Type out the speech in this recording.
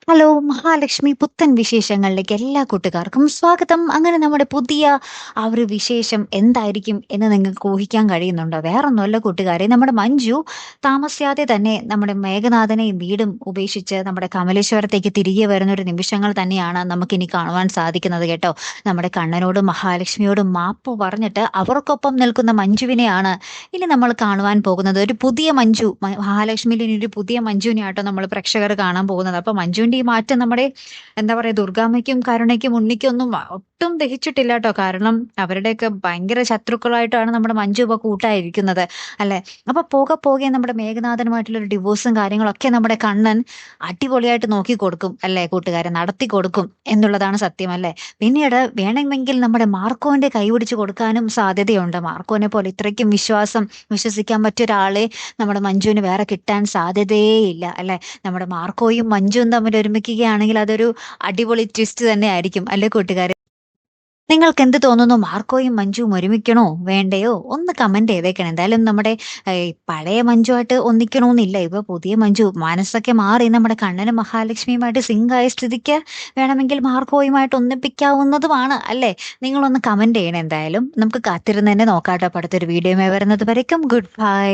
Hello Mahalakshmi പുത്തൻ വിശേഷങ്ങളിലേക്ക് എല്ലാ കൂട്ടുകാർക്കും സ്വാഗതം. അങ്ങനെ നമ്മുടെ പുതിയ ആ ഒരു വിശേഷം എന്തായിരിക്കും എന്ന് നിങ്ങൾക്ക് ഊഹിക്കാൻ കഴിയുന്നുണ്ടോ? വേറൊന്നുമല്ല കൂട്ടുകാരെ, നമ്മുടെ മഞ്ജു താമസിയാതെ തന്നെ നമ്മുടെ മേഘനാഥനെയും വീടും ഉപേക്ഷിച്ച് നമ്മുടെ കമലേശ്വരത്തേക്ക് തിരികെ വരുന്ന ഒരു നിമിഷങ്ങൾ തന്നെയാണ് നമുക്കിനി കാണുവാൻ സാധിക്കുന്നത് കേട്ടോ. നമ്മുടെ കണ്ണനോടും മഹാലക്ഷ്മിയോടും മാപ്പ് പറഞ്ഞിട്ട് അവർക്കൊപ്പം നിൽക്കുന്ന മഞ്ജുവിനെയാണ് ഇനി നമ്മൾ കാണുവാൻ പോകുന്നത്. ഒരു പുതിയ മഞ്ജു, മഹാലക്ഷ്മിയിൽ ഇനി ഒരു പുതിയ മഞ്ജുവിനെയാട്ടോ നമ്മൾ പ്രേക്ഷകർ കാണാൻ പോകുന്നത്. അപ്പൊ മഞ്ജുവിന്റെ ഈ മാറ്റം നമ്മുടെ എന്താ പറയാ ദുർഗാമ്മയ്ക്കും കരുണയ്ക്കും ഉണ്ണിക്കും ഒന്നും ഒട്ടും ദഹിച്ചിട്ടില്ല കേട്ടോ. കാരണം അവരുടെയൊക്കെ ഭയങ്കര ശത്രുക്കളായിട്ടാണ് നമ്മുടെ മഞ്ജു ഇപ്പൊ കൂട്ടായിരിക്കുന്നത് അല്ലെ. അപ്പൊ പോകെ പോകെ നമ്മുടെ മേഘനാഥനുമായിട്ടുള്ള ഒരു ഡിവോഴ്സും കാര്യങ്ങളൊക്കെ നമ്മുടെ കണ്ണൻ അടിപൊളിയായിട്ട് നോക്കി കൊടുക്കും അല്ലെ കൂട്ടുകാരെ, നടത്തി കൊടുക്കും എന്നുള്ളതാണ് സത്യം അല്ലെ. പിന്നീട് വേണമെങ്കിൽ നമ്മുടെ മാർക്കോന്റെ കൈ പിടിച്ചു കൊടുക്കാനും സാധ്യതയുണ്ട്. മാർക്കോനെ പോലെ ഇത്രയ്ക്കും വിശ്വസിക്കാൻ പറ്റിയ ഒരാളെ നമ്മുടെ മഞ്ജുവിന് വേറെ കിട്ടാൻ സാധ്യതയേ ഇല്ല അല്ലെ. നമ്മുടെ മാർക്കോയും മഞ്ജുവും തമ്മിൽ ഒരുമിക്കുകയാണെങ്കിൽ അതൊരു അടിപൊളി ട്വിസ്റ്റ് തന്നെ ആയിരിക്കും അല്ലെ കൂട്ടുകാരെ. നിങ്ങൾക്ക് എന്ത് തോന്നുന്നു? മാർക്കോയും മഞ്ജുവും ഒരുമിക്കണോ വേണ്ടയോ? ഒന്ന് കമന്റ് ചെയ്തേക്കണം. എന്തായാലും നമ്മുടെ പഴയ മഞ്ജുവായിട്ട് ഒന്നിക്കണമെന്നില്ല. ഇപ്പൊ പുതിയ മഞ്ജു മനസ്സൊക്കെ മാറി നമ്മുടെ കണ്ണനും മഹാലക്ഷ്മിയുമായിട്ട് സിങ്കായ സ്ഥിതിക്ക് വേണമെങ്കിൽ മാർക്കോയുമായിട്ട് ഒന്നിപ്പിക്കാവുന്നതുമാണ് അല്ലേ. നിങ്ങളൊന്ന് കമന്റ് ചെയ്യണം. എന്തായാലും നമുക്ക് കാത്തിരുന്ന് തന്നെ നോക്കാട്ടോ. അടുത്തൊരു വീഡിയോയുമായി വരുന്നത് വരയ്ക്കും ഗുഡ് ബൈ.